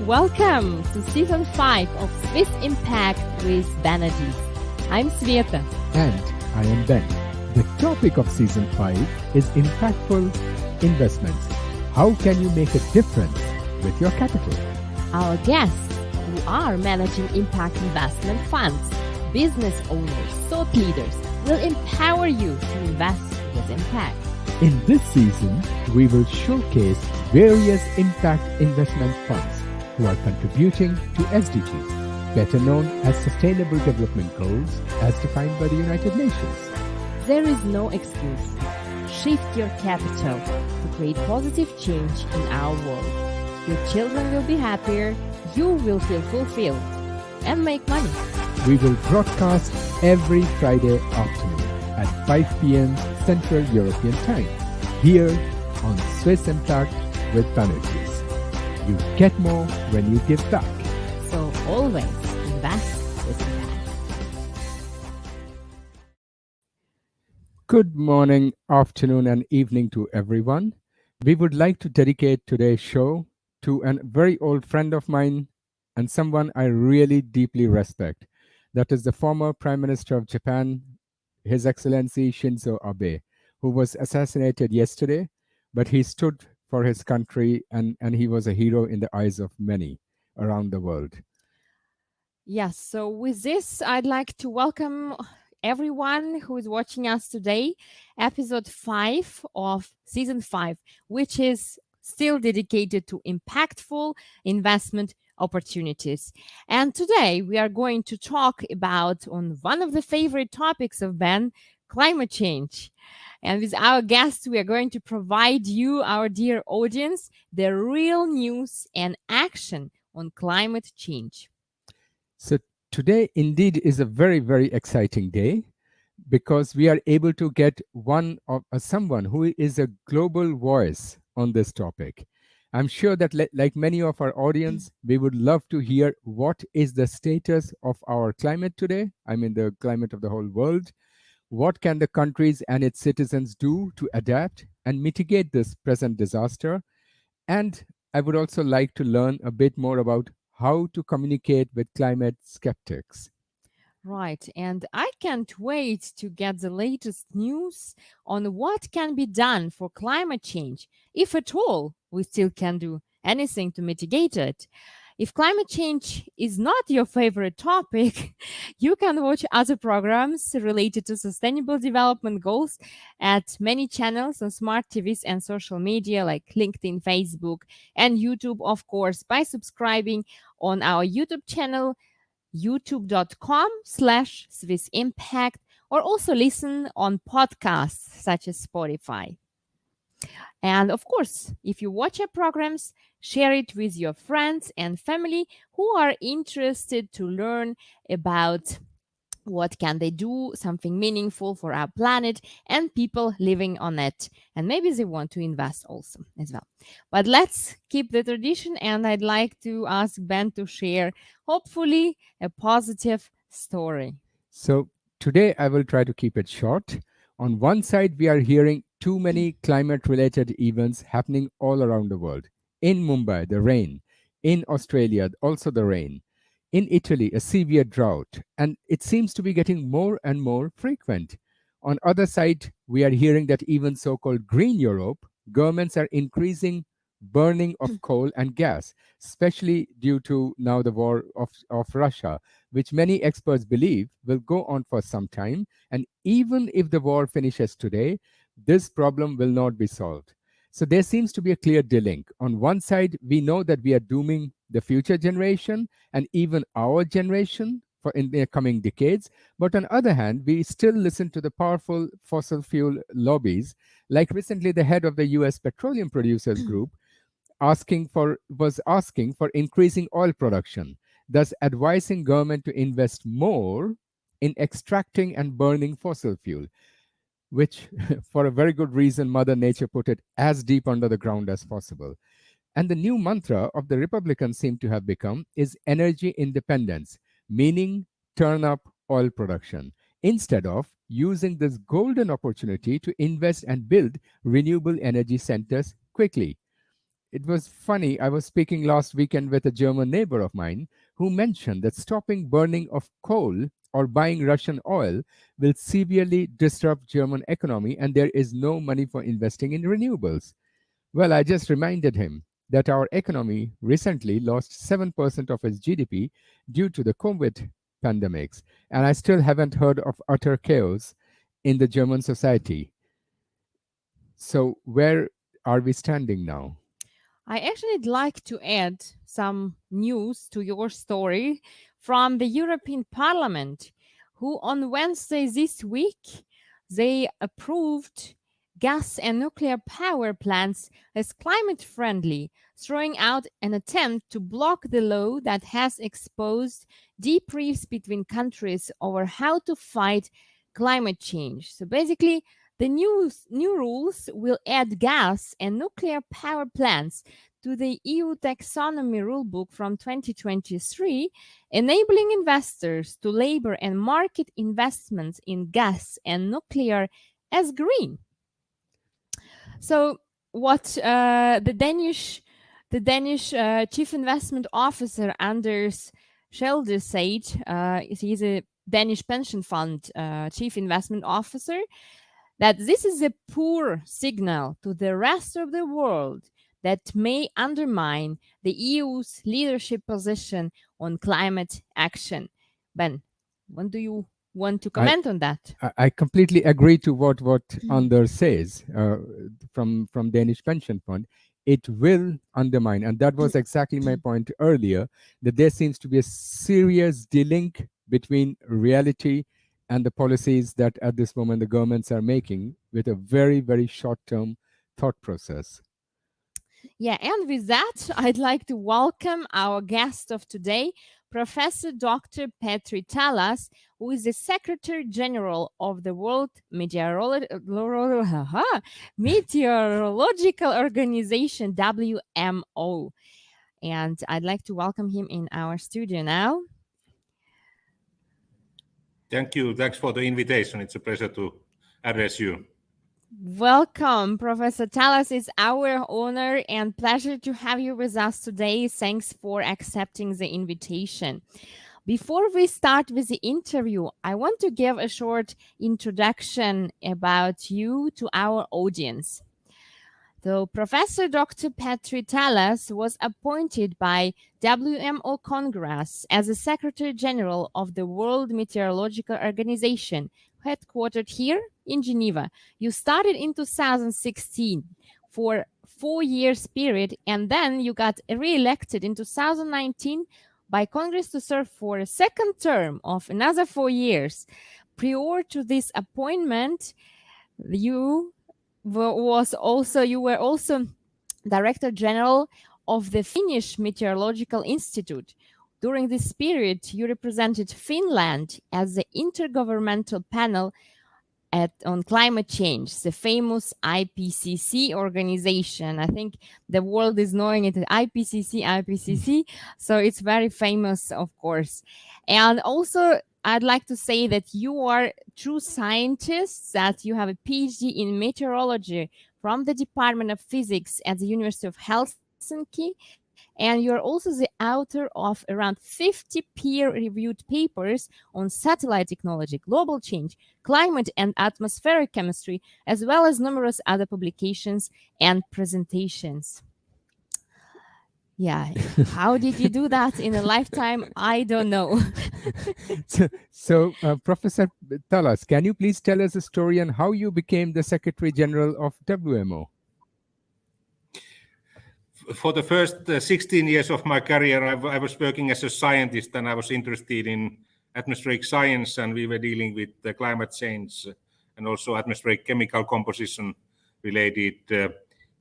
Welcome to Season 5 of Swiss Impact with Banerjee. I'm Sveta. And I am Ben. The topic of Season 5 is impactful investments. How can you make a difference with your capital? Our guests, who are managing impact investment funds, business owners, thought leaders, will empower you to invest with impact. In this season, we will showcase various impact investment funds who are contributing to SDGs, better known as Sustainable Development Goals as defined by the United Nations. There is no excuse. Shift your capital to create positive change in our world. Your children will be happier, you will feel fulfilled, and make money. We will broadcast every Friday afternoon at 5 p.m. Central European Time, here on Swiss Impact with Banerjee. You get more when you give back. So always invest with impact. Good morning, afternoon, and evening to everyone. We would like to dedicate today's show to a very old friend of mine and someone I really deeply respect. That is the former Prime Minister of Japan, His Excellency Shinzo Abe, who was assassinated yesterday, but he stood for his country and he was a hero in the eyes of many around the world. Yes, so with this, I'd like to welcome everyone who is watching us today, episode 5 of season 5, which is still dedicated to impactful investment opportunities. And today we are going to talk about on one of the favorite topics of Ben, climate change. And with our guests, we are going to provide you, our dear audience, the real news and action on climate change. So today indeed is a very, very exciting day because we are able to get someone who is a global voice on this topic. I'm sure that like many of our audience, we would love to hear what is the status of our climate today. I mean, the climate of the whole world. What can the countries and its citizens do to adapt and mitigate this present disaster? And I would also like to learn a bit more about how to communicate with climate skeptics. Right, and I can't wait to get the latest news on what can be done for climate change, if at all we still can do anything to mitigate it. If climate change is not your favorite topic, you can watch other programs related to sustainable development goals at many channels on smart TVs and social media like LinkedIn, Facebook, and YouTube, of course, by subscribing on our YouTube channel, youtube.com/Swiss Impact, or also listen on podcasts such as Spotify. And of course, if you watch our programs, share it with your friends and family who are interested to learn about what can they do, something meaningful for our planet and people living on it. And maybe they want to invest also as well. But let's keep the tradition, and I'd like to ask Ben to share, hopefully, a positive story. So today I will try to keep it short. On one side, we are hearing too many climate-related events happening all around the world. In Mumbai, the rain. In Australia, also the rain. In Italy, a severe drought. And it seems to be getting more and more frequent. On other side, we are hearing that even so-called green Europe, governments are increasing burning of coal and gas, especially due to now the war of Russia, which many experts believe will go on for some time. And even if the war finishes today, this problem will not be solved. So there seems to be a clear delink. On one side, we know that we are dooming the future generation and even our generation for in the coming decades. But on the other hand, we still listen to the powerful fossil fuel lobbies, like recently the head of the US Petroleum Producers Group was asking for increasing oil production, thus advising government to invest more in extracting and burning fossil fuel, which for a very good reason, Mother Nature put it as deep under the ground as possible. And the new mantra of the Republicans seem to have become is energy independence, meaning turn up oil production, instead of using this golden opportunity to invest and build renewable energy centers quickly. It was funny. I was speaking last weekend with a German neighbor of mine who mentioned that stopping burning of coal or buying Russian oil will severely disrupt German economy and there is no money for investing in renewables. Well, I just reminded him that our economy recently lost 7% of its GDP due to the COVID pandemics, and I still haven't heard of utter chaos in the German society. So, where are we standing now? I actually like to add some news to your story from the European Parliament, who on Wednesday this week they approved gas and nuclear power plants as climate friendly, throwing out an attempt to block the law that has exposed deep rifts between countries over how to fight climate change. So basically, the new rules will add gas and nuclear power plants to the EU taxonomy rulebook from 2023, enabling investors to label and market investments in gas and nuclear as green. So, what the Danish Chief Investment Officer Anders Schelde said, he's a Danish pension fund chief investment officer, that this is a poor signal to the rest of the world that may undermine the EU's leadership position on climate action. Ben, when do you want to I, comment on that? I completely agree to what Anders says from Danish Pension Fund. It will undermine, and that was exactly my point earlier, that there seems to be a serious delink between reality and the policies that at this moment the governments are making with a very, very short-term thought process. Yeah, and with that, I'd like to welcome our guest of today, Professor Dr. Petteri Taalas, who is the Secretary General of the World Meteorological Organization, WMO. And I'd like to welcome him in our studio now. Thank you. Thanks for the invitation. It's a pleasure to address you. Welcome, Professor Taalas. It's our honor and pleasure to have you with us today. Thanks for accepting the invitation. Before we start with the interview, I want to give a short introduction about you to our audience. So, Professor Dr. Petteri Taalas was appointed by WMO Congress as a Secretary General of the World Meteorological Organization, headquartered here in Geneva. You started in 2016 for 4 years period, and then you got re-elected in 2019 by Congress to serve for a second term of another 4 years. Prior to this appointment, you were also Director General of the Finnish Meteorological Institute. During this period, you represented Finland as the Intergovernmental Panel on climate change, the famous IPCC organization. I think the world is knowing it, IPCC. So it's very famous, of course. And also, I'd like to say that you are true scientists, that you have a PhD in meteorology from the Department of Physics at the University of Helsinki. And you're also the author of around 50 peer-reviewed papers on satellite technology, global change, climate and atmospheric chemistry, as well as numerous other publications and presentations. Yeah, how did you do that in a lifetime? I don't know. So, Professor Taalas, can you please tell us a story on how you became the Secretary General of WMO? For the first 16 years of my career, I was working as a scientist, and I was interested in atmospheric science, and we were dealing with climate change and also atmospheric chemical composition related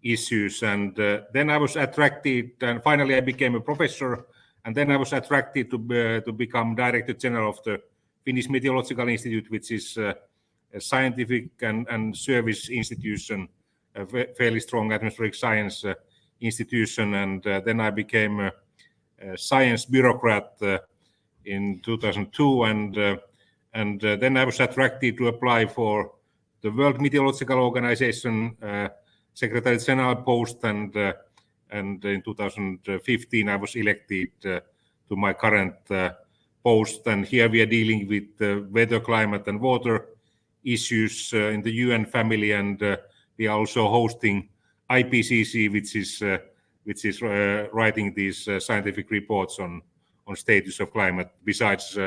issues. And then I was attracted, and finally I became a professor, and then I was attracted to become Director General of the Finnish Meteorological Institute, which is a scientific and service institution, a fairly strong atmospheric science institution. And then I became a science bureaucrat in 2002, and then I was attracted to apply for the World Meteorological Organization Secretary-General post, and and in 2015 I was elected to my current post, and here we are dealing with weather, climate and water issues in the UN family, and we are also hosting IPCC, which is writing these scientific reports on status of climate, besides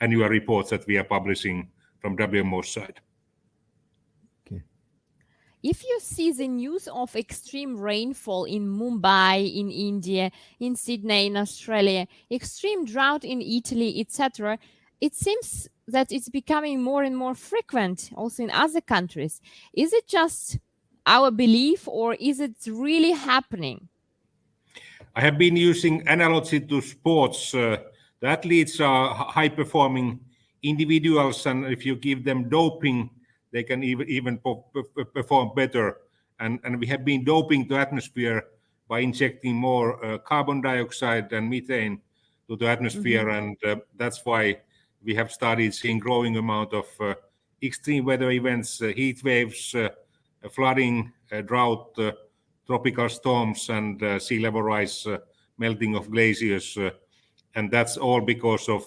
annual reports that we are publishing from WMO's side. If you see the news of extreme rainfall in Mumbai, in India, in Sydney, in Australia, extreme drought in Italy, etc., it seems that it's becoming more and more frequent also in other countries. Is it just our belief, or is it really happening? I have been using analogy to sports. The athletes are high-performing individuals, and if you give them doping, they can even perform better. And we have been doping the atmosphere by injecting more carbon dioxide and methane to the atmosphere, and that's why we have started seeing growing amount of extreme weather events, heat waves, flooding, drought, tropical storms, and sea level rise, melting of glaciers, and that's all because of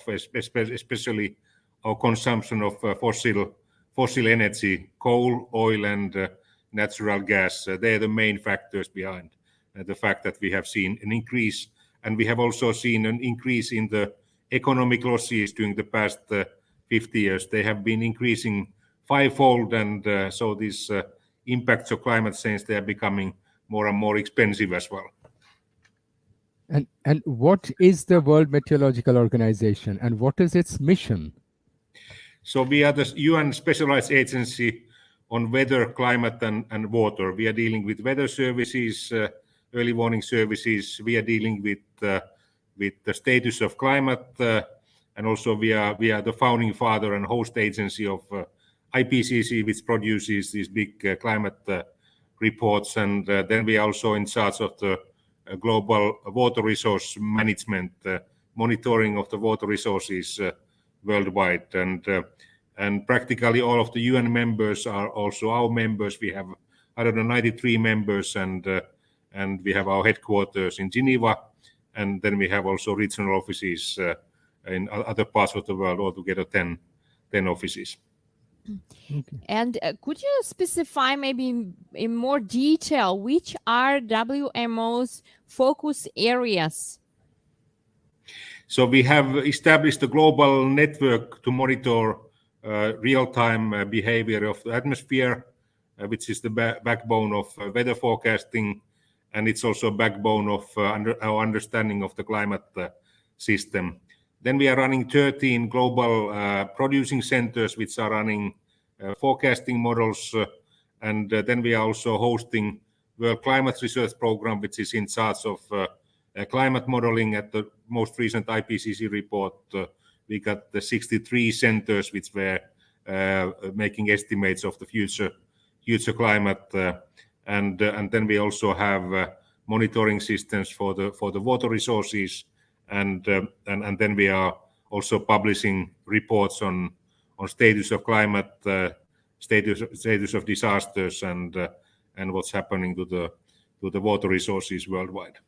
especially our consumption of fossil energy, coal, oil, and natural gas. They're the main factors behind the fact that we have seen an increase, and we have also seen an increase in the economic losses during the past 50 years. They have been increasing fivefold, and so these impacts of climate change, they are becoming more and more expensive as well. And what is the World Meteorological Organization, and what is its mission? So we are the UN specialized agency on weather, climate, and water. We are dealing with weather services, early warning services. We are dealing with the status of climate, and also we are the founding father and host agency of IPCC, which produces these big climate reports, and then we are also in charge of the global water resource management, monitoring of the water resources worldwide, and practically all of the UN members are also our members. We have 193 members, and we have our headquarters in Geneva, and then we have also regional offices in other parts of the world, altogether 10 offices. Okay. And could you specify maybe in more detail which are WMO's focus areas? So we have established a global network to monitor real-time behavior of the atmosphere, which is the backbone of weather forecasting, and it's also a backbone of our understanding of the climate system. Then we are running 13 global producing centers, which are running forecasting models, and then we are also hosting World Climate Research Program, which is in charge of climate modeling. At the most recent IPCC report, we got the 63 centers which were making estimates of the future climate, and then we also have monitoring systems for the water resources, and then we are also publishing reports on status of climate, status of disasters, and what's happening to the water resources worldwide.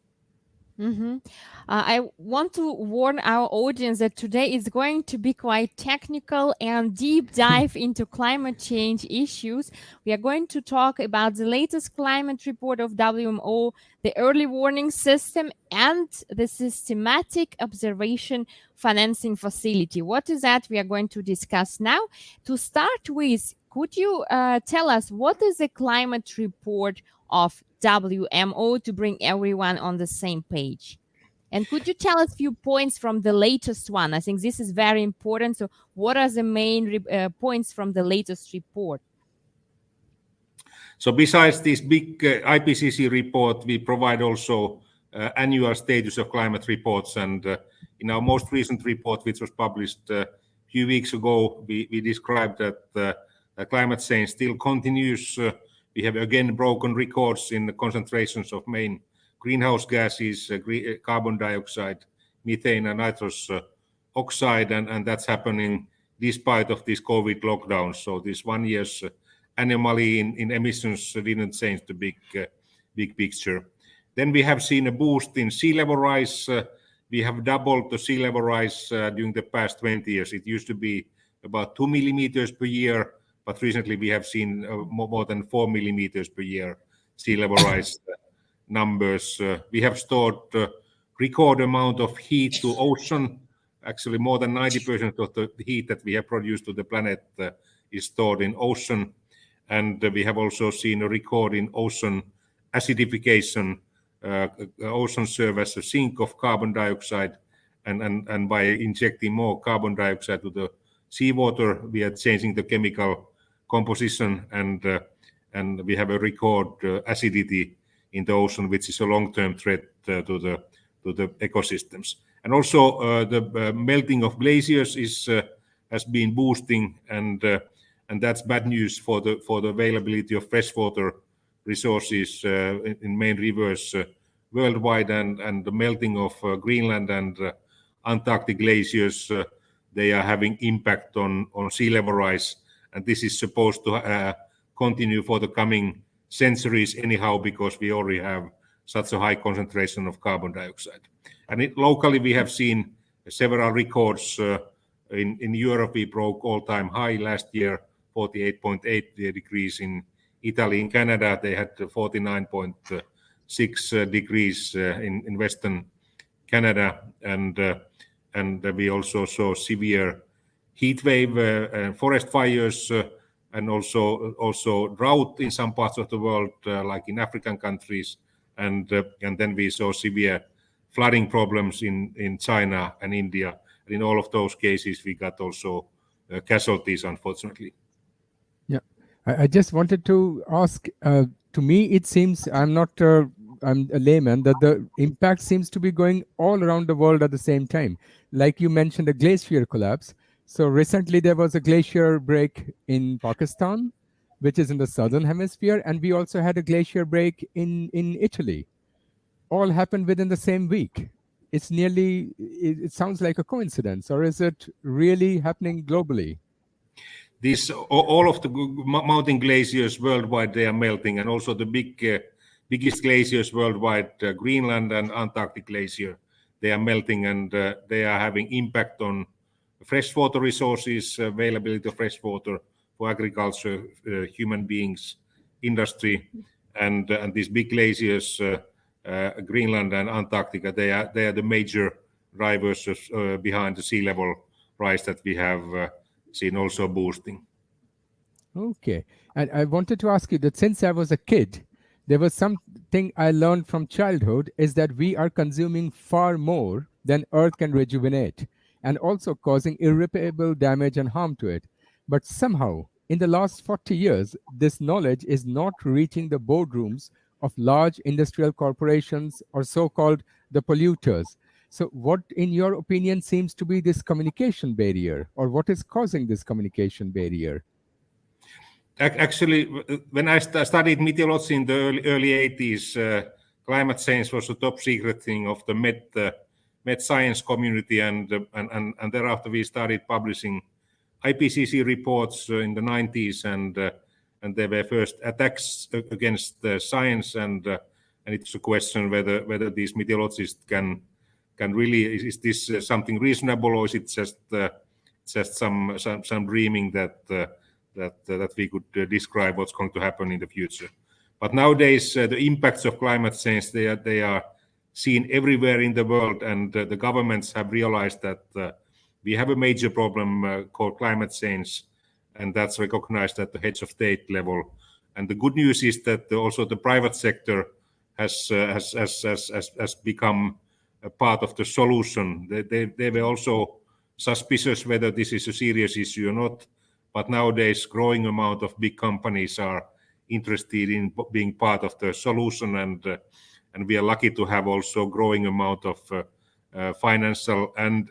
I want to warn our audience that today is going to be quite technical and deep dive into climate change issues. We are going to talk about the latest climate report of WMO, the early warning system, and the systematic observation financing facility. What is that? We are going to discuss now. To start with, could you tell us what is the climate report of WMO to bring everyone on the same page? And could you tell us a few points from the latest one? I think this is very important. So what are the main points from the latest report? So besides this big IPCC report, we provide also annual status of climate reports. And in our most recent report, which was published a few weeks ago, we described that climate change still continues. We have again broken records in the concentrations of main greenhouse gases, carbon dioxide, methane, and nitrous oxide, and that's happening despite of these COVID lockdowns. So this 1 year's anomaly in emissions didn't change the big picture. Then we have seen a boost in sea level rise. We have doubled the sea level rise during the past 20 years. It used to be about 2 millimeters per year, but recently we have seen more than 4 millimeters per year sea level rise numbers. We have stored record amount of heat to ocean. Actually, more than 90% of the heat that we have produced to the planet is stored in ocean. And we have also seen a record in ocean acidification. Ocean serves as a sink of carbon dioxide, and by injecting more carbon dioxide to the seawater, we are changing the chemical composition, and we have a record acidity in the ocean, which is a long-term threat to the ecosystems. And also the melting of glaciers has been boosting, and that's bad news for the availability of freshwater resources in main rivers worldwide, and the melting of Greenland and Antarctic glaciers, they are having impact on sea level rise, and this is supposed to continue for the coming centuries anyhow, because we already have such a high concentration of carbon dioxide. And locally we have seen several records. In Europe we broke all-time high last year, 48.8 degrees in Italy. In Canada they had 49.6 degrees in Western Canada, and we also saw severe heat wave, forest fires, and also drought in some parts of the world, like in African countries, and then we saw severe flooding problems in China and India. And in all of those cases, we got also casualties, unfortunately. Yeah, I just wanted to ask. To me, it seems I'm a layman, that the impact seems to be going all around the world at the same time. Like you mentioned, a glacier collapse. So recently there was a glacier break in Pakistan, which is in the southern hemisphere, and we also had a glacier break in Italy. All happened within the same week. It's nearly, it sounds like a coincidence, or is it really happening globally? All of the mountain glaciers worldwide, they are melting, and also the biggest glaciers worldwide, Greenland and Antarctic glacier, they are melting, and they are having impact on freshwater resources, availability of freshwater for agriculture, human beings, industry, and these big glaciers, Greenland and Antarctica, they are the major drivers behind the sea level rise that we have seen also boosting. Okay. And I wanted to ask you that since I was a kid, there was something I learned from childhood, is that we are consuming far more than Earth can rejuvenate, and also causing irreparable damage and harm to it. But somehow, in the last 40 years, this knowledge is not reaching the boardrooms of large industrial corporations, or so-called the polluters. So what, in your opinion, seems to be this communication barrier, or what is causing this communication barrier? Actually, when I studied meteorology in the early 80s, climate change was a top secret thing of the med science community, and thereafter we started publishing IPCC reports in the 90s, and there were first attacks against science, and it's a question whether these meteorologists can really, is this something reasonable, or is it just some dreaming that we could describe what's going to happen in the future. But nowadays, the impacts of climate change, they are seen everywhere in the world, and the governments have realized that we have a major problem called climate change, and that's recognized at the heads of state level. And the good news is that also the private sector has become a part of the solution. They were also suspicious whether this is a serious issue or not, but nowadays growing amount of big companies are interested in being part of the solution, and we are lucky to have also growing amount of financial and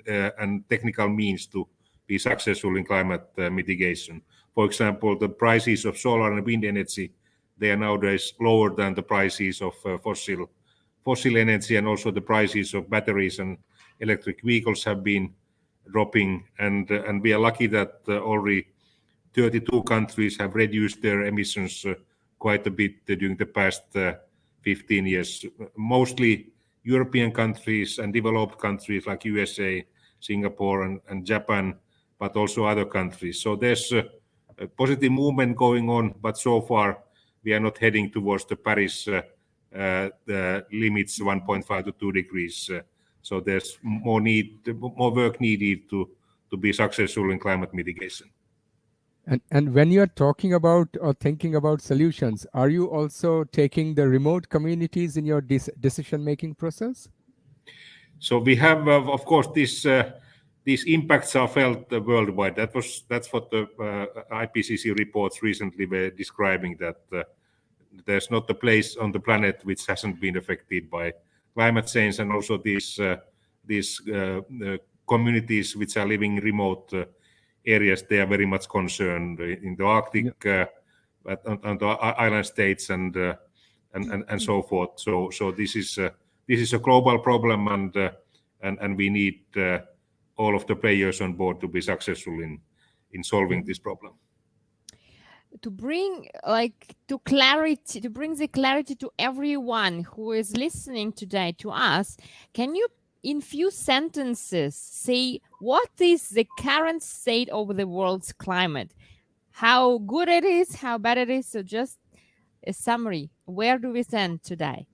technical means to be successful in climate mitigation. For example, the prices of solar and wind energy, they are nowadays lower than the prices of fossil energy, and also the prices of batteries and electric vehicles have been dropping, and we are lucky that already 32 countries have reduced their emissions quite a bit during the past 15 years, mostly European countries and developed countries like USA, Singapore, and Japan, but also other countries. So there's a positive movement going on, but so far we are not heading towards the Paris the limits 1.5 to 2 degrees. So there's more work needed to be successful in climate mitigation. And when you're talking about or thinking about solutions, are you also taking the remote communities in your decision-making process? So we have, of course, these impacts are felt worldwide. That's what the IPCC reports recently were describing, that there's not a place on the planet which hasn't been affected by climate change, and also these communities which are living in remote areas, they are very much concerned in the Arctic, on the island states, and so forth. So this is a global problem, and we need all of the players on board to be successful in solving this problem. To bring the clarity to everyone who is listening today to us, can you in few sentences say what is the current state of the world's climate? How good it is, how bad it is? So just a summary. Where do we stand today?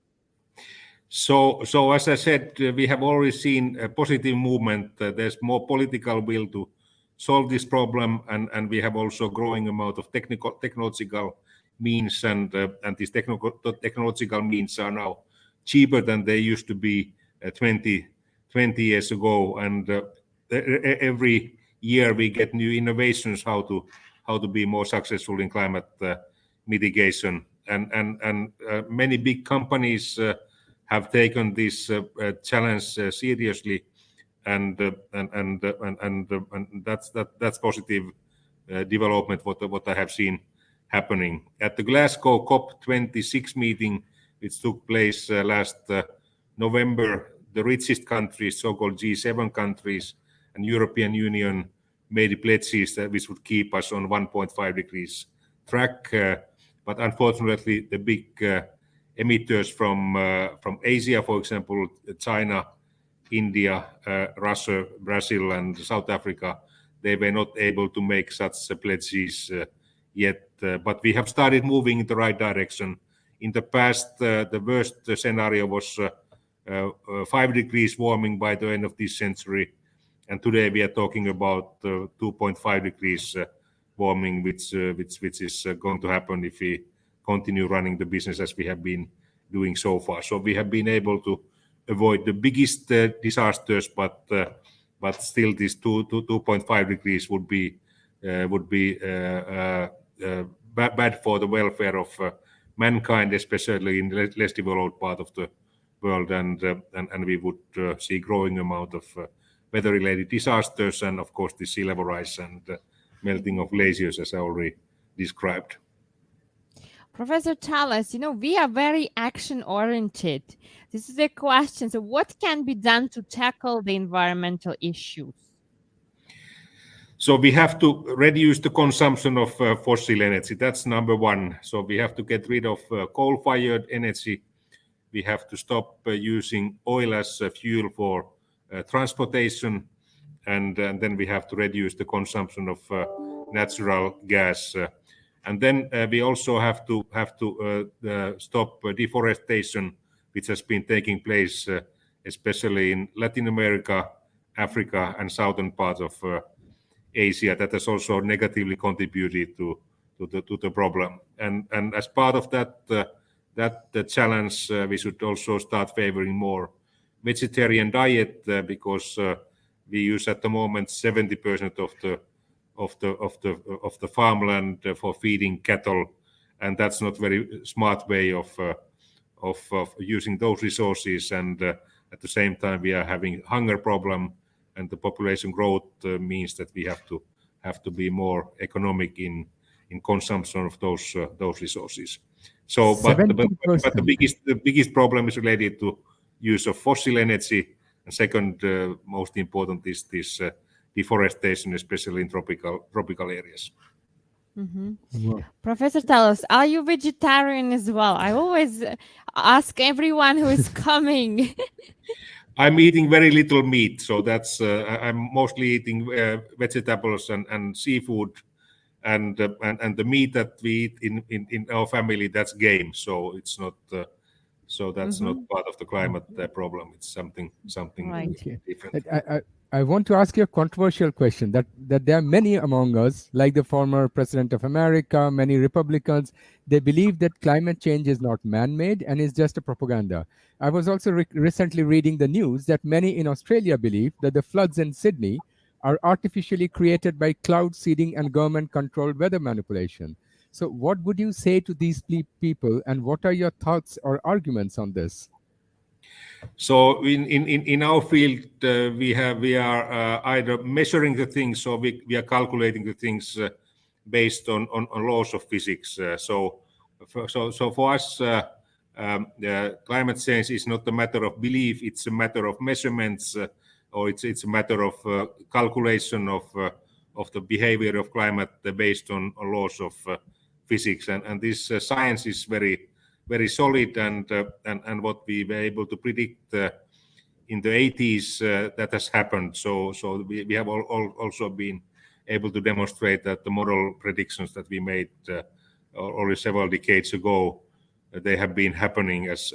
So as I said, we have already seen a positive movement. There's more political will to solve this problem, and we have also growing amount of technological means, and these technological means are now cheaper than they used to be 20 years ago, and every year we get new innovations how to be more successful in climate mitigation, and many big companies have taken this challenge seriously, and that's positive development what I have seen happening at the Glasgow COP26 meeting, which took place last November. The richest countries, so-called G7 countries, and European Union made pledges that which would keep us on 1.5 degrees track, but unfortunately the big emitters from Asia, for example, China, India, Russia, Brazil, and South Africa, they were not able to make such pledges yet. But we have started moving in the right direction. In the past, the worst scenario was 5 degrees warming by the end of this century. And today we are talking about 2.5 degrees warming, which is going to happen if we continue running the business as we have been doing so far. So we have been able to avoid the biggest disasters, but still this 2.5 degrees would be bad for the welfare of mankind, especially in the less developed part of the world, and we would see growing amount of weather-related disasters, and of course the sea level rise and melting of glaciers, as I already described. Professor Taalas, we are very action-oriented. This is a question. So what can be done to tackle the environmental issues? So we have to reduce the consumption of fossil energy. That's number one. So we have to get rid of coal-fired energy. We have to stop using oil as fuel for transportation, and then we have to reduce the consumption of natural gas. And then we also have to stop deforestation, which has been taking place, especially in Latin America, Africa, and southern parts of Asia. That has also negatively contributed to the problem. And as part of that challenge, we should also start favoring more vegetarian diet, because we use at the moment 70% of the farmland for feeding cattle, and that's not very smart way of using those resources. And at the same time, we are having hunger problem, and the population growth means that we have to be more economic in consumption of those resources. So, but the biggest problem is related to use of fossil energy, and second most important is this deforestation, especially in tropical areas. Mm-hmm. Wow. Professor Taalas, are you vegetarian as well? I ask everyone who is coming. I'm eating very little meat, so that's I'm mostly eating vegetables and seafood, and the meat that we eat in our family, that's game. So it's not that's not part of the climate problem. It's something Right. Okay. different. I want to ask you a controversial question that there are many among us, like the former President of America, many Republicans, they believe that climate change is not man-made and is just a propaganda. I was also recently reading the news that many in Australia believe that the floods in Sydney are artificially created by cloud seeding and government-controlled weather manipulation. So what would you say to these people, and what are your thoughts or arguments on this? So in our field, we are either measuring the things, or we are calculating the things based on laws of physics. So for us, climate change is not a matter of belief; it's a matter of measurements, or it's a matter of calculation of the behavior of climate based on laws of physics. And this science is very solid, and what we were able to predict in the 80s, that has happened. So we have also been able to demonstrate that the model predictions that we made already several decades ago, they have been happening as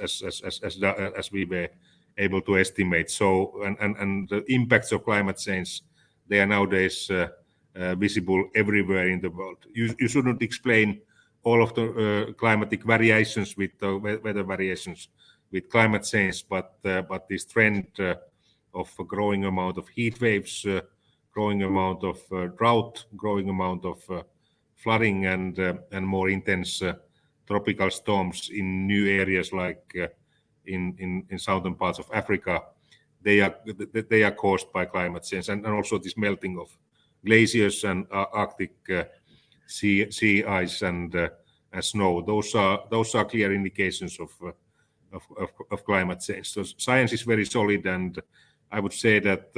we were able to estimate. So and the impacts of climate change, they are nowadays visible everywhere in the world. You shouldn't explain all of the climatic variations with weather variations with climate change, but this trend of a growing amount of heat waves, growing amount of drought, growing amount of flooding, and more intense tropical storms in new areas like in southern parts of Africa, they are caused by climate change, and also this melting of glaciers and Arctic sea ice and snow. Those are clear indications of climate change. So science is very solid, and I would say that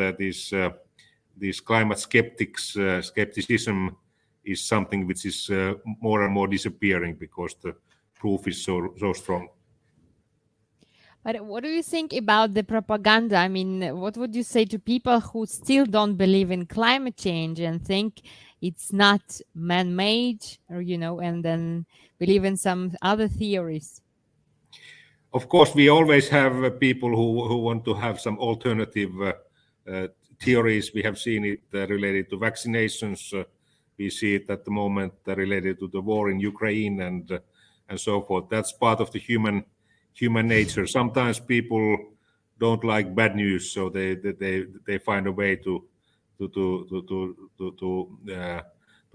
this climate skepticism is something which is more and more disappearing because the proof is so strong. But what do you think about the propaganda? I mean, what would you say to people who still don't believe in climate change and think it's not man-made, or and then believe in some other theories? Of course, we always have people who want to have some alternative theories. We have seen it related to vaccinations. We see it at the moment related to the war in Ukraine and so forth. That's part of the human nature. Sometimes people don't like bad news, so they find a way to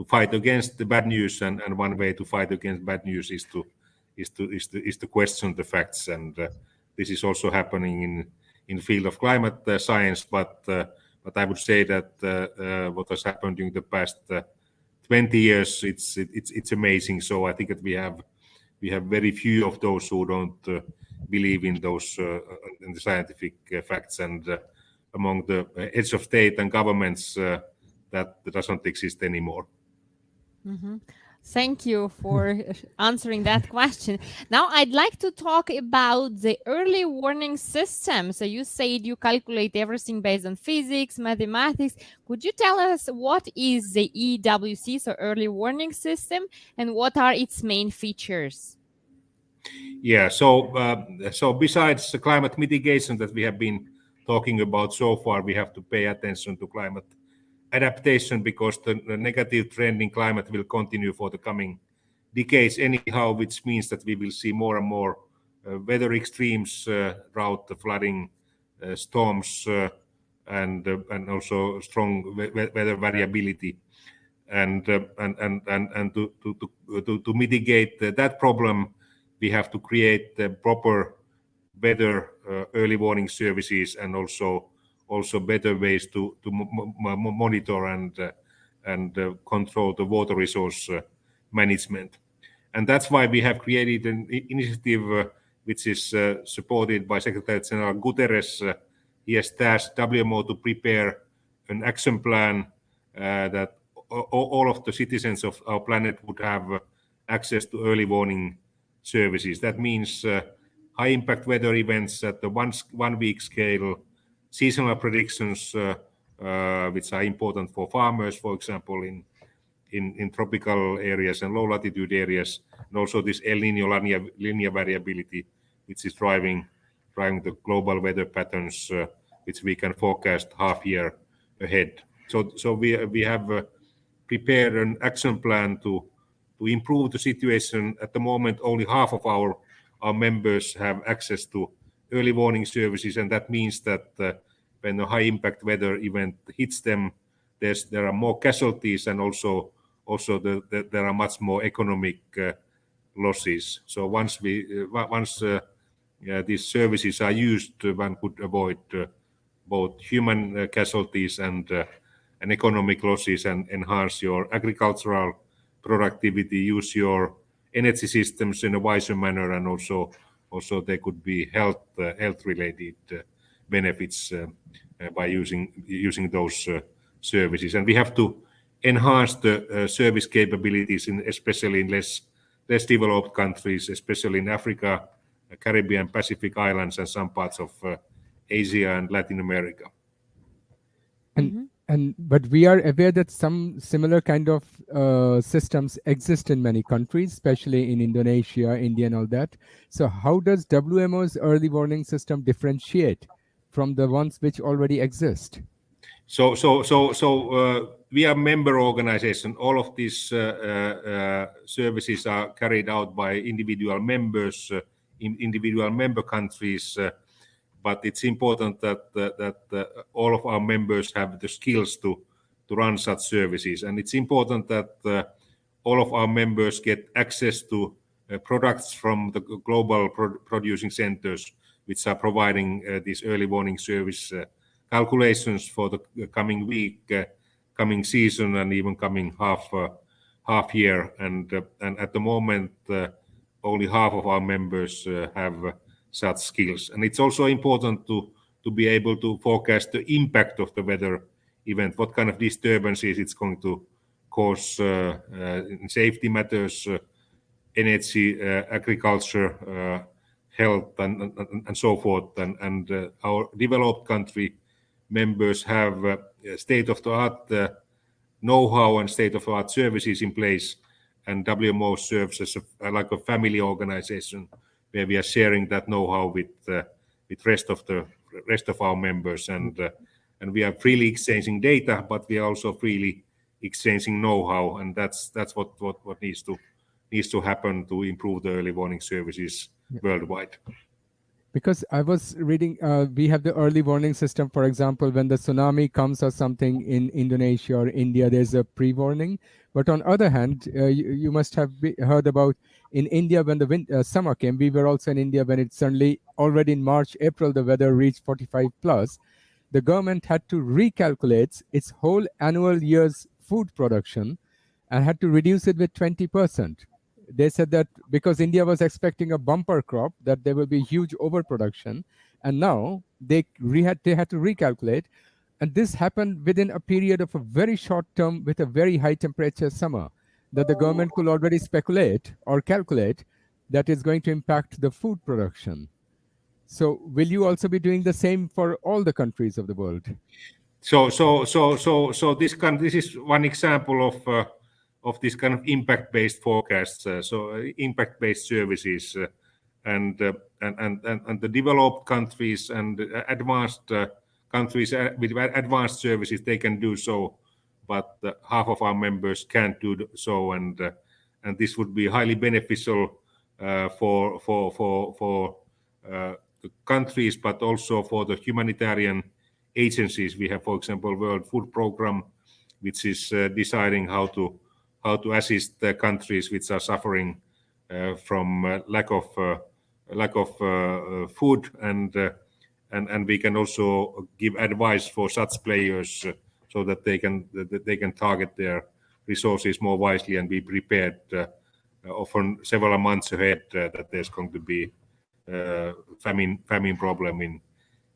fight against the bad news, and one way to fight against bad news is to question the facts, and this is also happening in the field of climate science. But I would say that what has happened during the past 20 years, it's amazing. So I think that we have very few of those who don't believe in those in the scientific facts, and among the heads of state and governments, that doesn't exist anymore. Thank you for answering that question. Now, I'd like to talk about the early warning system. So you said you calculate everything based on physics, mathematics. Could you tell us what is the EWC, so early warning system, and what are its main features? Yeah, so besides the climate mitigation that we have been talking about so far, we have to pay attention to climate adaptation, because the negative trend in climate will continue for the coming decades anyhow, which means that we will see more and more weather extremes, drought, flooding, storms, and also strong weather variability. And to mitigate that problem, we have to create proper better early warning services, and also better ways to monitor and control the water resource management. And that's why we have created an initiative which is supported by Secretary-General Guterres. He has tasked WMO to prepare an action plan that all of the citizens of our planet would have access to early warning services. That means high impact weather events at the 1 week scale, seasonal predictions, which are important for farmers, for example, in tropical areas and low latitude areas, and also this El Nino La Nina variability, which is driving the global weather patterns, which we can forecast half year ahead. So we have prepared an action plan to improve the situation. At the moment, only half of our members have access to early warning services, and that means that when a high impact weather event hits them, there are more casualties, and also there are much more economic losses. So once these services are used, one could avoid both human casualties and economic losses, and enhance your agricultural productivity, use your energy systems in a wiser manner, and also there could be health related benefits by using those services. And we have to enhance the service capabilities especially in less developed countries, especially in Africa, Caribbean, Pacific Islands, and some parts of Asia and Latin America. But we are aware that some similar kind of systems exist in many countries, especially in Indonesia, India, and all that. So how does WMO's early warning system differentiate from the ones which already exist? So we are member organization. All of these services are carried out by individual members in individual member countries. But it's important that all of our members have the skills to run such services, and it's important that all of our members get access to products from the global producing centers, which are providing these early warning service calculations for the coming week, coming season, and even coming half year. And at the moment, only half of our members have such skills. And it's also important to be able to forecast the impact of the weather event, what kind of disturbances it's going to cause in safety matters, energy, agriculture, health, and so forth. And our developed country members have state-of-the-art know-how and state-of-the-art services in place, and WMO serves as like a family organization where we are sharing that know-how with rest of our members, and we are freely exchanging data, but we are also freely exchanging know-how, and that's what needs to happen to improve the early warning services worldwide. Because I was reading, we have the early warning system. For example, when the tsunami comes or something in Indonesia or India, there's a pre-warning. But on other hand, you must have heard about in India when the summer came. We were also in India when it suddenly, already in March, April, the weather reached 45 plus. The government had to recalculate its whole annual year's food production and had to reduce it with 20%. They said that because India was expecting a bumper crop, that there will be huge overproduction, and now they had to recalculate, and this happened within a period of a very short term with a very high temperature summer, that the government could already speculate or calculate that is going to impact the food production. So will you also be doing the same for all the countries of the world? So this is one example of this kind of impact-based forecasts, so impact-based services, and the developed countries and advanced countries with advanced services, they can do so, but half of our members can't do so, and this would be highly beneficial for the countries, but also for the humanitarian agencies. We have, for example, World Food Program, which is deciding how to assist the countries which are suffering from lack of food, and we can also give advice for such players so that they can target their resources more wisely and be prepared often several months ahead that there's going to be famine problem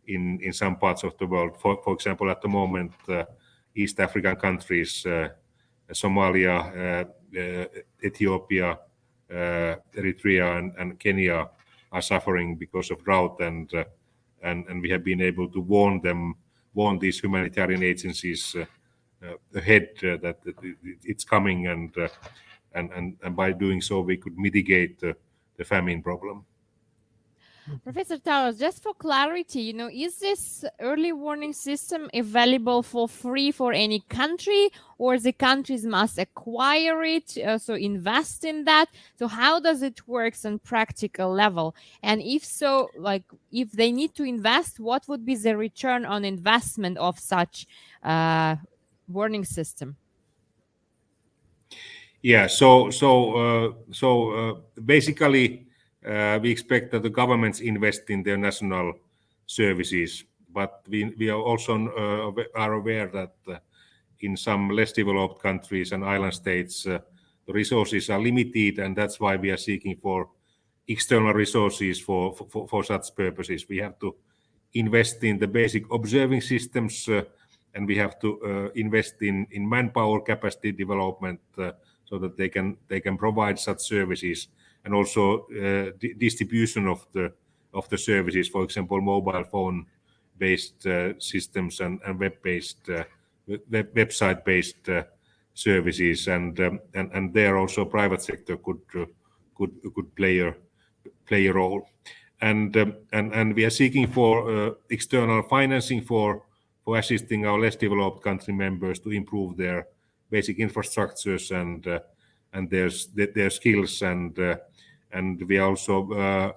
in some parts of the world. For example, at the moment, East African countries, Somalia, Ethiopia, Eritrea, and Kenya are suffering because of drought, and we have been able to warn these humanitarian agencies ahead that it's coming, and by doing so we could mitigate the famine problem. Professor Taalas, just for clarity, is this early warning system available for free for any country, or the countries must acquire it, so invest in that? So how does it work on practical level? And if so, if they need to invest, what would be the return on investment of such warning system? Yeah, so basically, we expect that the governments invest in their national services, but we are also are aware that in some less developed countries and island states, the resources are limited, and that's why we are seeking for external resources for such purposes. We have to invest in the basic observing systems, and we have to invest in manpower capacity development, so that they can provide such services, and also distribution of the services, for example, mobile phone based systems and website based services, and there also private sector could play a role, and we are seeking for external financing for assisting our less developed country members to improve their basic infrastructures and their skills, and we are also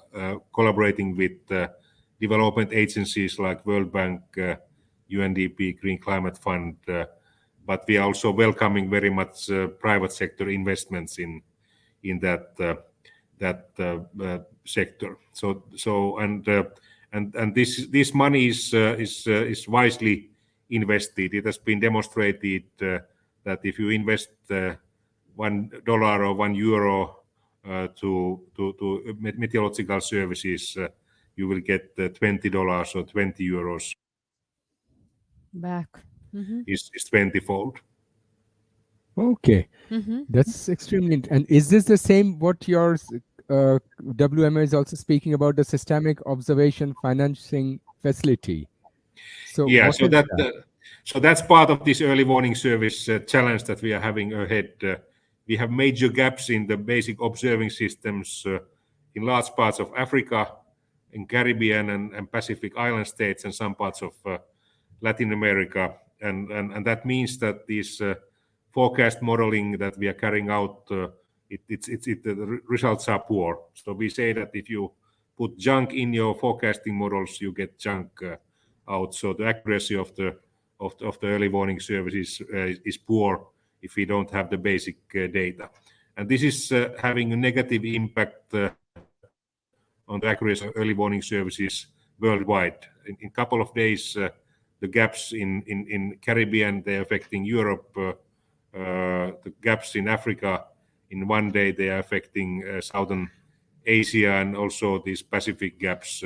collaborating with development agencies like World Bank, UNDP, Green Climate Fund, but we are also welcoming very much private sector investments in that sector. And this money is wisely invested. It has been demonstrated that if you invest $1 or €1 to meteorological services, you will get $20 or €20 Back. is 20-fold. Okay, that's extremely. And is this the same what your WMO is also speaking about, the systemic observation financing facility? So yeah, what is so that's part of this early warning service challenge that we are having ahead. We have major gaps in the basic observing systems in large parts of Africa, in Caribbean and Pacific island states, and some parts of Latin America, and that means that these forecast modeling that we are carrying out, the results are poor. So we say that if you put junk in your forecasting models, you get junk out. So the accuracy of the early warning services is poor if we don't have the basic data, and this is having a negative impact on the accuracy of early warning services worldwide. In a couple of days, the gaps in Caribbean, they're affecting Europe. The gaps in Africa, in one day, they are affecting Southern Asia, and also these Pacific gaps,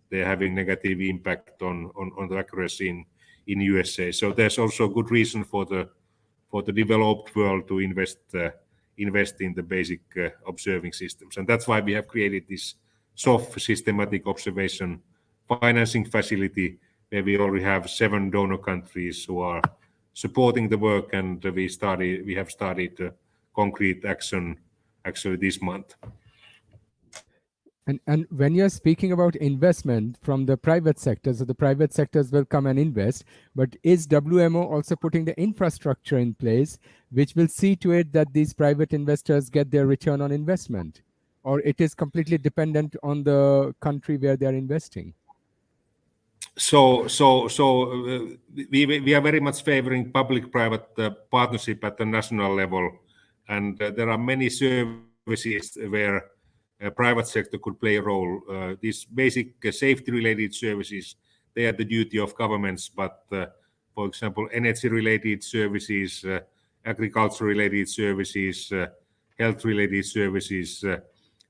they're having negative impact on the accuracy in USA. So there's also good reason for the developed world to invest in the basic observing systems, and that's why we have created this SOF, systematic observation financing facility, where we already have 7 donor countries who are supporting the work, and we have started concrete action actually this month. And when you're speaking about investment from the private sector, so the private sectors will come and invest, but is WMO also putting the infrastructure in place which will see to it that these private investors get their return on investment, or it is completely dependent on the country where they're investing? So we are very much favoring public-private partnership at the national level, and there are many services where private sector could play a role. These basic safety-related services, they are the duty of governments, but for example, energy-related services, agriculture-related services, health-related services,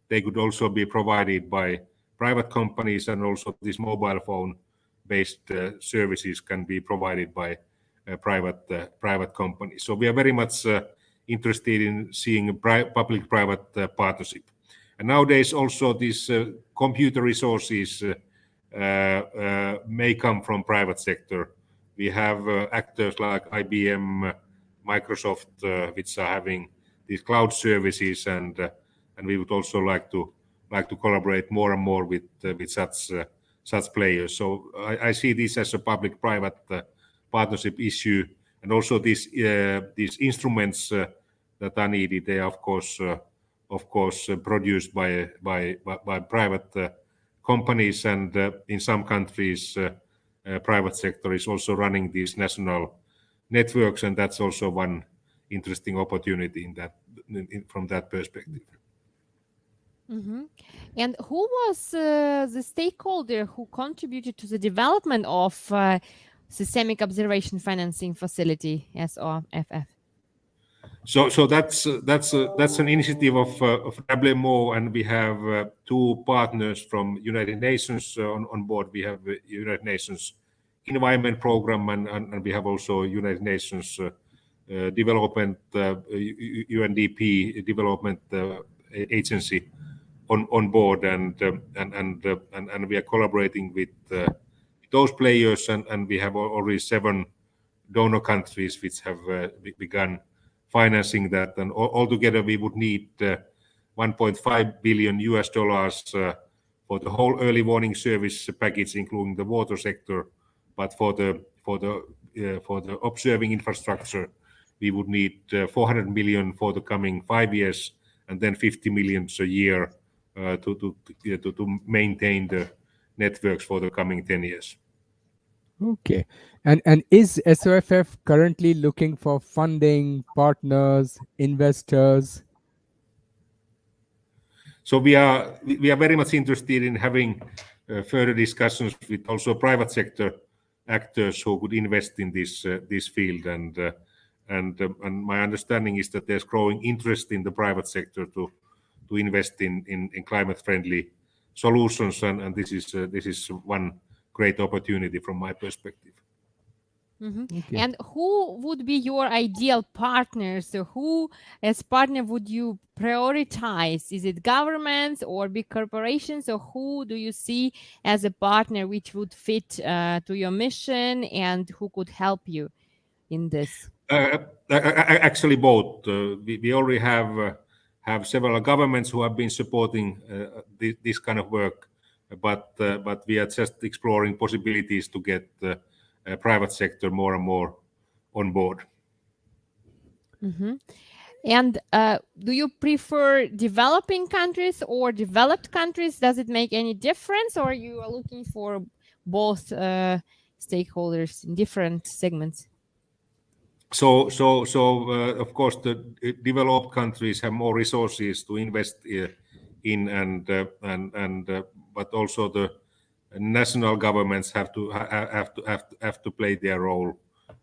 they could also be provided by private companies, and also these mobile phone-based services can be provided by private companies. So we are very much interested in seeing a public-private partnership. And nowadays also these computer resources may come from private sector. We have actors like IBM, Microsoft, which are having these cloud services, and we would also like to collaborate more and more with such players. So I see this as a public-private partnership issue, and also these instruments that are needed. They are of course produced by private companies, and in some countries, private sector is also running these national networks, and that's also one interesting opportunity from that perspective. And who was the stakeholder who contributed to the development of Systemic Observation Financing Facility, SOFF? So that's an initiative of WMO, and we have two partners from United Nations on board. We have United Nations Environment Program, and we have also United Nations Development UNDP Development Agency on board, and we are collaborating with those players, and we have already 7 donor countries which have begun financing that, and altogether we would need $1.5 billion for the whole early warning service package, including the water sector. But for the observing infrastructure, we would need 400 million for the coming 5 years, and then 50 million a year to maintain the networks for the coming 10 years. Okay. And is SOFF currently looking for funding, partners, investors? So we are very much interested in having further discussions with also private sector actors who could invest in this field, and my understanding is that there's growing interest in the private sector to invest in climate friendly solutions, and this is one great opportunity from my perspective. Okay. And who would be your ideal partner? So who as partner would you prioritize? Is it governments or big corporations, or who do you see as a partner which would fit to your mission and who could help you in this? Actually both. We already have several governments who have been supporting this kind of work, but we are just exploring possibilities to get private sector more and more on board. And do you prefer developing countries or developed countries? Does it make any difference, or you are looking for both stakeholders in different segments? So of course the developed countries have more resources to invest in, and but also the national governments have to play their role,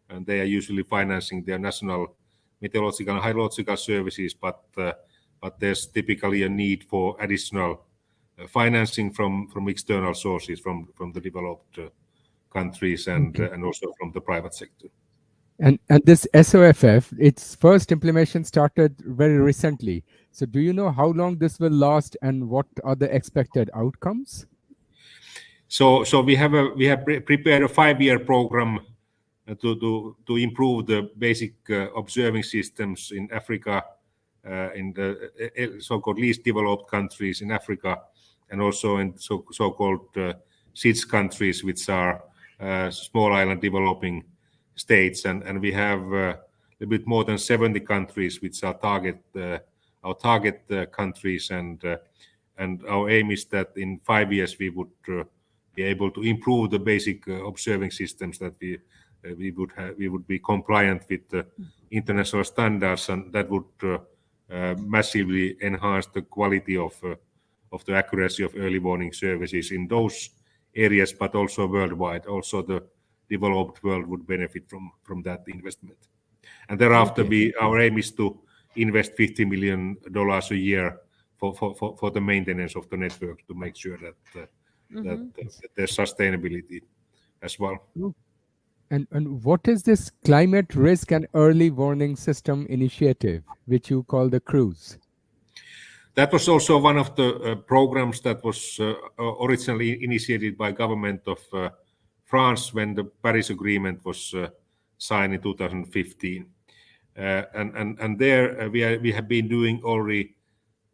and they are usually financing their national meteorological and hydrological services, but there's typically a need for additional financing from external sources from the developed countries, and also from the private sector. And this SOFF, its first implementation started very recently. So do you know how long this will last and what are the expected outcomes? So we have prepared a 5-year program to improve the basic observing systems in Africa, in the so-called least developed countries in Africa, and also in so-called SIDS countries, which are small island developing states, and we have a bit more than 70 countries which are our target countries, and our aim is that in 5 years we would be able to improve the basic observing systems, that we would be compliant with the international standards, and that would massively enhance the quality of the accuracy of early warning services in those areas, but also worldwide. Also the developed world would benefit from that investment. And thereafter our aim is to invest $50 million a year for the maintenance of the network, to make sure that there's sustainability as well. And what is this Climate Risk and Early Warning System initiative, which you call the CRUISE? That was also one of the programs that was originally initiated by government of France when the Paris Agreement was signed in 2015. And there we have been doing already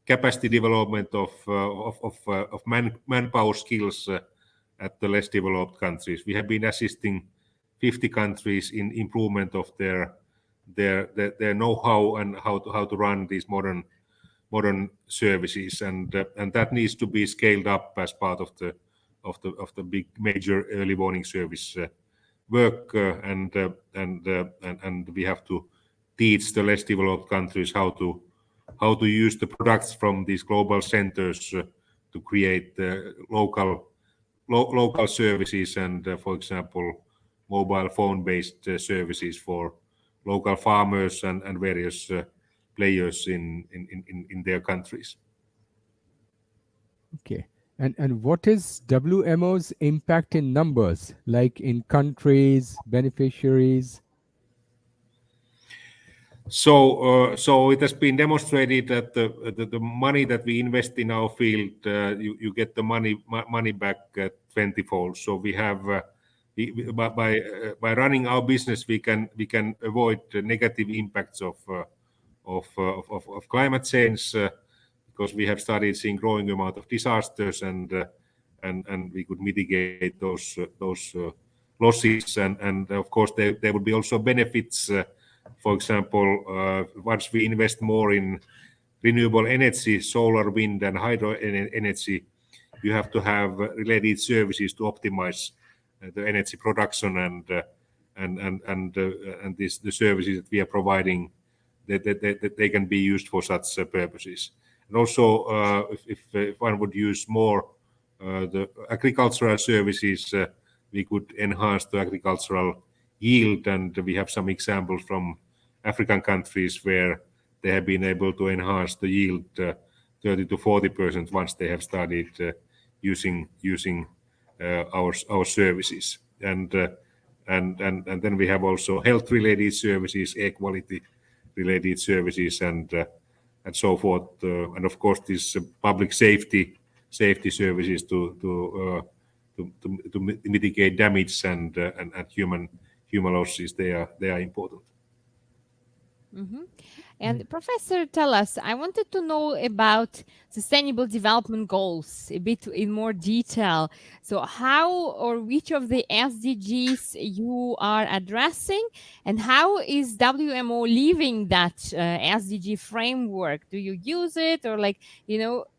capacity development of manpower skills at the less developed countries. We have been assisting 50 countries in improvement of their know-how and how to run these modern services, and that needs to be scaled up as part of the big major early warning service work, and we have to teach the less developed countries how to use the products from these global centers to create local services, and for example mobile phone based services for local farmers and various players in their countries. Okay. And what is WMO's impact in numbers, like in countries, beneficiaries? So it has been demonstrated that the money that we invest in our field, you get the money back 20-fold. So we have by running our business, we can avoid the negative impacts of climate change, because we have started seeing growing amount of disasters, and we could mitigate those losses, and of course there would be also benefits. For example, once we invest more in renewable energy, solar, wind, and hydro energy, you have to have related services to optimize the energy production, and the services that we are providing, that they can be used for such purposes. And also, if one would use more the agricultural services, we could enhance the agricultural yield, and we have some examples from African countries where they have been able to enhance the yield 30 to 40% once they have started using our services. And then we have also health related services, air quality related services, and so forth, and of course these public safety services to mitigate damage and human losses. They are important. Mm-hmm. And Professor Taalas, I wanted to know about Sustainable Development Goals a bit in more detail. So how or which of the SDGs you are addressing, and how is WMO leaving that SDG framework? Do you use it, or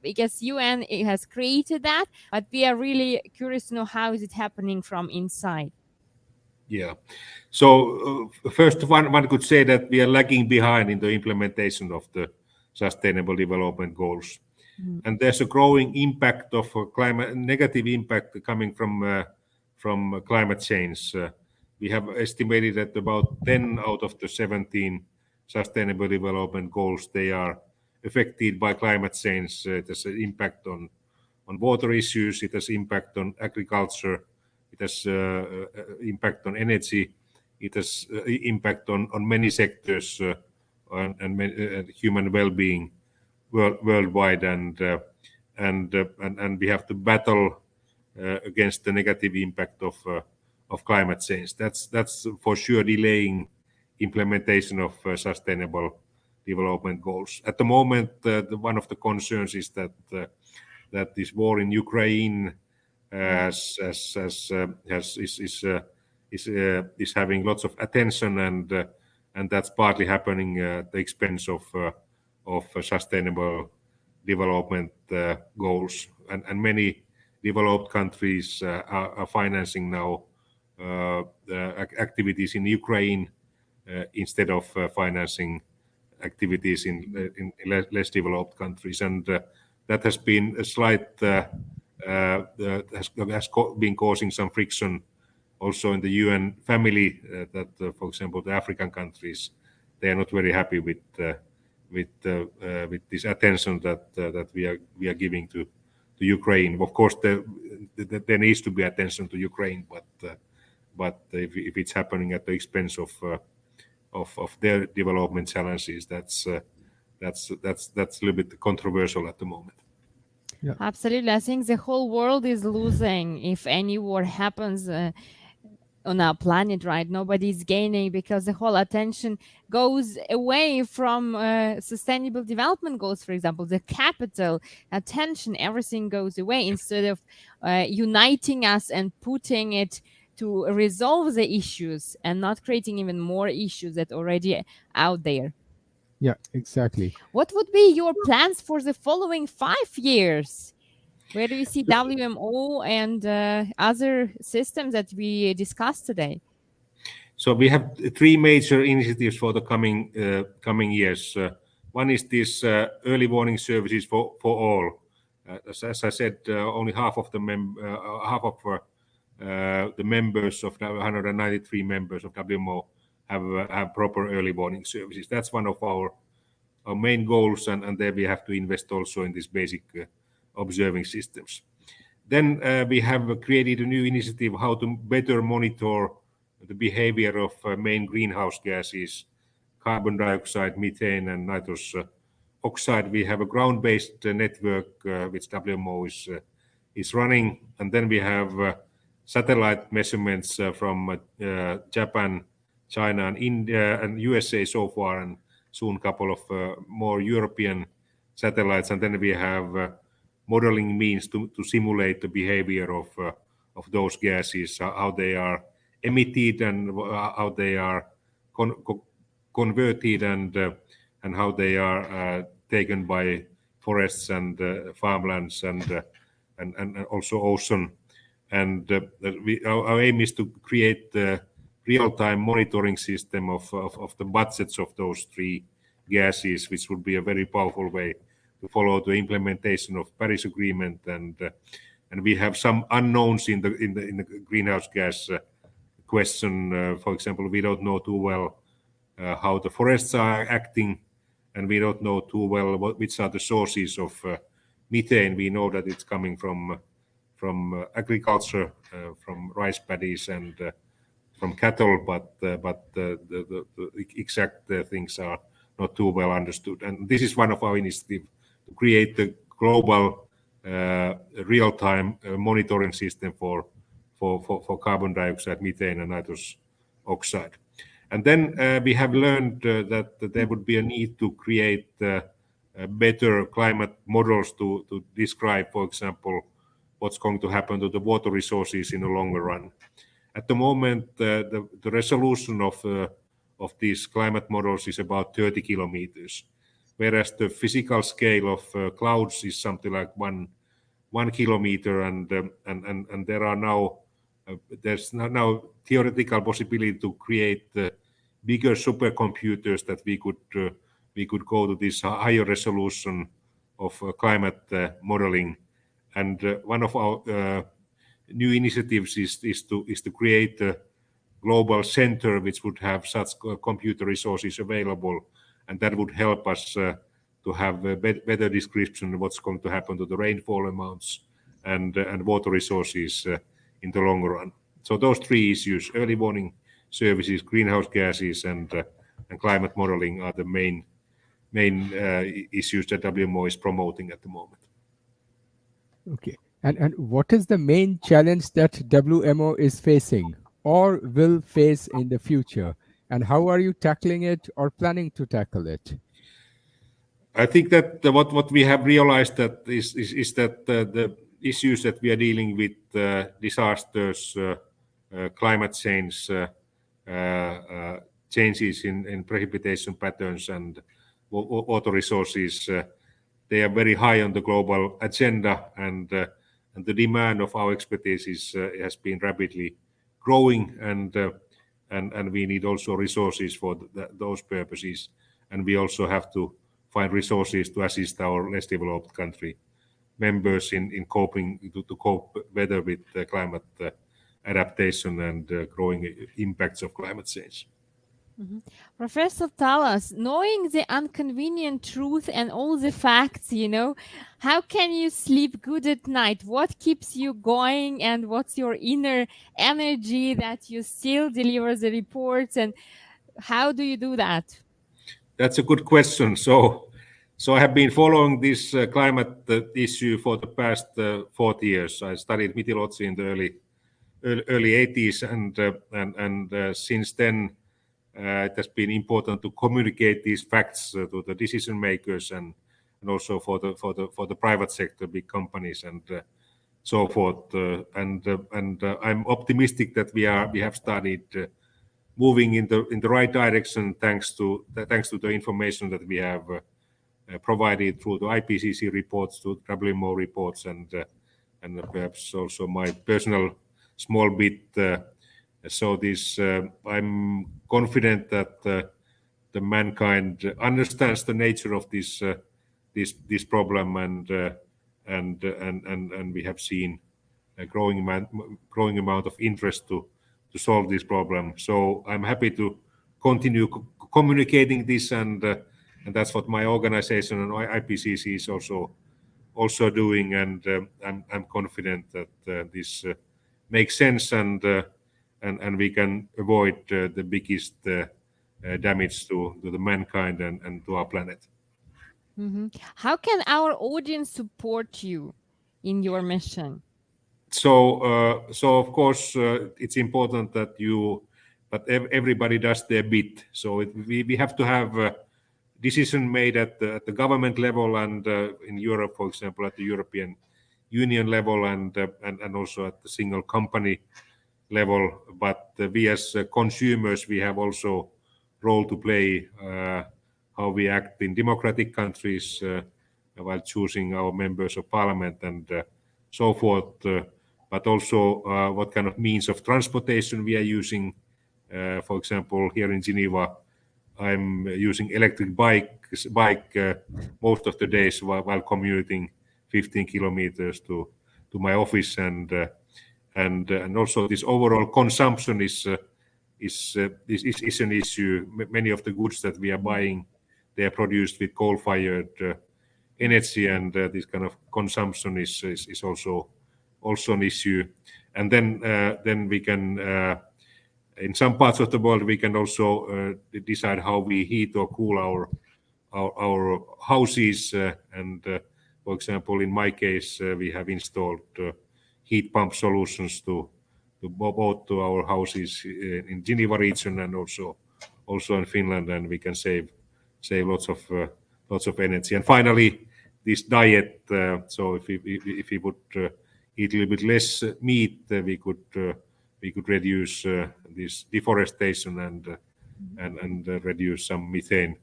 because UN has created that, but we are really curious to know how is it happening from inside? Yeah. So first, one could say that we are lagging behind in the implementation of the Sustainable Development Goals, and there's a growing impact of negative impact coming from climate change. We have estimated that about 10 out of the 17 Sustainable Development Goals, they are affected by climate change. It has an impact on water issues. It has impact on agriculture. It has impact on energy. It has impact on many sectors and human well-being worldwide, and we have to battle against the negative impact of climate change. That's for sure delaying implementation of sustainable development goals. At the moment, one of the concerns is that this war in Ukraine is having lots of attention, and that's partly happening at the expense of sustainable development goals, and many developed countries are financing now activities in Ukraine instead of financing activities in less developed countries, and that has been a slight has been causing some friction also in the UN family. That, for example, the African countries, they are not very happy with this attention that we are giving to Ukraine. Of course, there needs to be attention to Ukraine, but if it's happening at the expense of their development challenges, that's a little bit controversial at the moment. Absolutely. I think the whole world is losing if any war happens on our planet, right? Nobody's gaining because the whole attention goes away from sustainable development goals, for example, the capital, attention, everything goes away instead of uniting us and putting it to resolve the issues and not creating even more issues that already out there. Yeah, exactly. What would be your plans for the following 5 years? Where do you see WMO and other systems that we discussed today? So we have three major initiatives for the coming years. One is this early warning services for all. As I said, only half of the members of the 193 members of WMO have proper early warning services. That's one of our main goals, and there we have to invest also in these basic observing systems. Then we have created a new initiative how to better monitor the behavior of main greenhouse gases, carbon dioxide, methane, and nitrous oxide. We have a ground-based network which WMO is running, and then we have satellite measurements from Japan, China, and India, and USA so far, and soon a couple of more European satellites, and then we have modeling means to simulate the behavior of those gases, how they are emitted and how they are converted and how they are taken by forests and farmlands and also ocean. And our aim is to create the real-time monitoring system of the budgets of those three gases, which would be a very powerful way to follow the implementation of Paris Agreement, and we have some unknowns in the greenhouse gas question. For example, we don't know too well how the forests are acting, and we don't know too well which are the sources of methane. We know that it's coming from agriculture, from rice paddies and from cattle, but the exact things are not too well understood. And this is one of our initiatives to create the global real-time monitoring system for carbon dioxide, methane, and nitrous oxide. And then we have learned that there would be a need to create better climate models to describe, for example, what's going to happen to the water resources in the longer run. At the moment, the resolution of these climate models is about 30 kilometers, whereas the physical scale of clouds is something like one kilometer, and there are now there's now theoretical possibility to create bigger supercomputers that we could go to this higher resolution of climate modeling. And one of our new initiatives is to create a global center which would have such computer resources available, and that would help us to have a better description of what's going to happen to the rainfall amounts and water resources in the longer run. So those three issues: early warning services, greenhouse gases, and climate modeling are the main issues that WMO is promoting at the moment. Okay. And what is the main challenge that WMO is facing or will face in the future? And how are you tackling it or planning to tackle it? I think that what we have realized that is that the issues that we are dealing with, disasters, climate change, changes in precipitation patterns and water resources, they are very high on the global agenda, and the demand of our expertise has been rapidly growing, and we need also resources for those purposes, and we also have to find resources to assist our less developed country members in coping to cope better with climate adaptation and growing impacts of climate change. Mm-hmm. Professor Taalas, knowing the inconvenient truth and all the facts, how can you sleep good at night? What keeps you going, and what's your inner energy that you still deliver the reports, and how do you do that? That's a good question. So So I have been following this climate issue for the past 40 years. I studied meteorology in the early 80s, and since then it has been important to communicate these facts to the decision makers and also for the private sector, big companies and so forth. I'm optimistic that we have started moving in the right direction thanks to the information that we have provided through the IPCC reports, to WMO reports, and perhaps also my personal small bit. So this, I'm confident that the mankind understands the nature of this problem, and we have seen a growing amount of interest to solve this problem. So I'm happy to continue communicating this, and that's what my organization and IPCC is also doing, and I'm confident that this makes sense, and we can avoid the biggest damage to the mankind and to our planet. How can our audience support you in your mission? So of course it's important that everybody does their bit. So we have to have decision made at the government level, and in Europe, for example, at the European Union level, and also at the single company level. But we as consumers, we have also role to play, how we act in democratic countries while choosing our members of parliament and so forth. But also what kind of means of transportation we are using. For example, here in Geneva, I'm using electric bike most of the days while commuting 15 kilometers to my office, and also this overall consumption is an issue. Many of the goods that we are buying, they are produced with coal-fired energy, and this kind of consumption is also an issue. And then we can, in some parts of the world, we can also decide how we heat or cool our houses. For example, in my case, we have installed heat pump solutions to both to our houses in Geneva region and also in Finland, and we can save lots of energy. And finally, this diet. So if we would eat a little bit less meat, we could reduce this deforestation and reduce some methane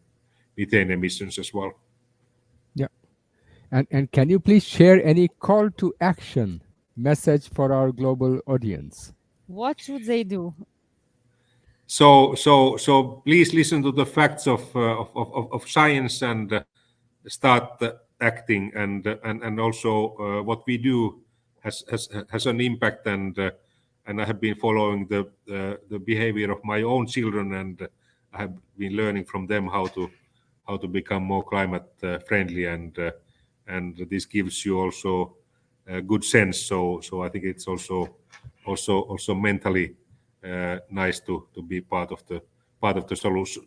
emissions as well. Yeah. And can you please share any call to action message for our global audience? What should they do? So please listen to the facts of science and start acting, and also what we do has an impact, and I have been following the behavior of my own children, and I have been learning from them how to become more climate friendly, and this gives you also a good sense. So I think it's also mentally nice to be part of the solution.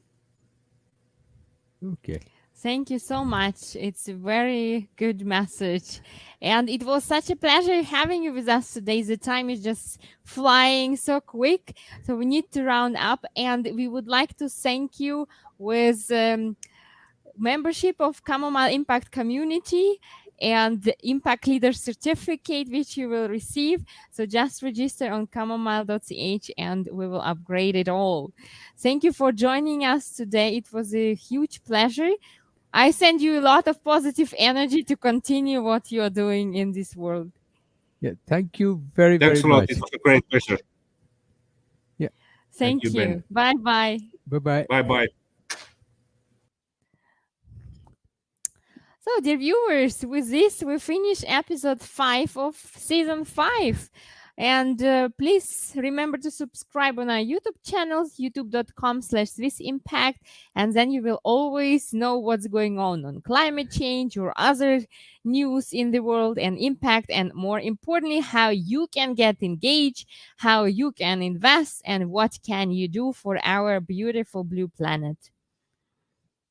Okay. Thank you so much. It's a very good message. And it was such a pleasure having you with us today. The time is just flying so quick. So we need to round up, and we would like to thank you with membership of Chamomile Impact Community and the Impact Leader Certificate, which you will receive. So just register on chamomile.ch and we will upgrade it all. Thank you for joining us today. It was a huge pleasure. I send you a lot of positive energy to continue what you are doing in this world. Yeah, thank you very, Thanks very a lot. much. It was a great pleasure. Yeah. Thank you. Ben. Bye-bye. Bye-bye. Bye-bye. So, dear viewers, with this, we finish episode 5 of season 5. And please remember to subscribe on our YouTube channels, youtube.com/SwissImpact. And then you will always know what's going on climate change or other news in the world and impact. And more importantly, how you can get engaged, how you can invest, and what can you do for our beautiful blue planet.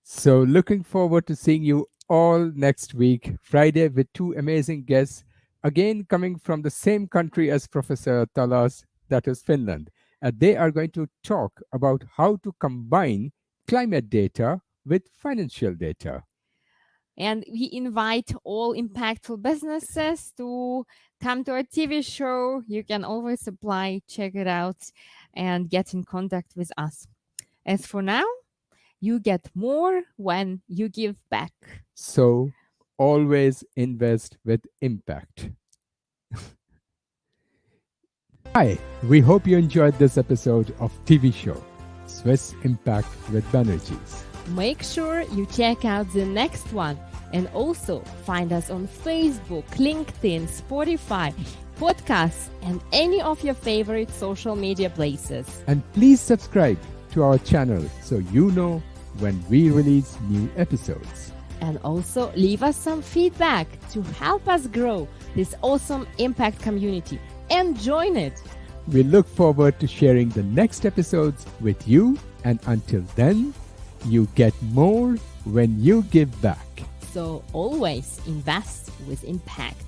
So looking forward to seeing you all next week, Friday, with two amazing guests, again coming from the same country as Professor Taalas, that is Finland. And they are going to talk about how to combine climate data with financial data. And we invite all impactful businesses to come to our TV show. You can always apply, check it out, and get in contact with us. As for now, you get more when you give back. So always invest with impact. Hi, we hope you enjoyed this episode of TV show Swiss Impact with Banerjee. Make sure you check out the next one, and also find us on Facebook, LinkedIn, Spotify, podcasts, and any of your favorite social media places. And please subscribe to our channel so you know when we release new episodes. And also leave us some feedback to help us grow this awesome impact community and join it. We look forward to sharing the next episodes with you, and until then, you get more when you give back. So always invest with impact.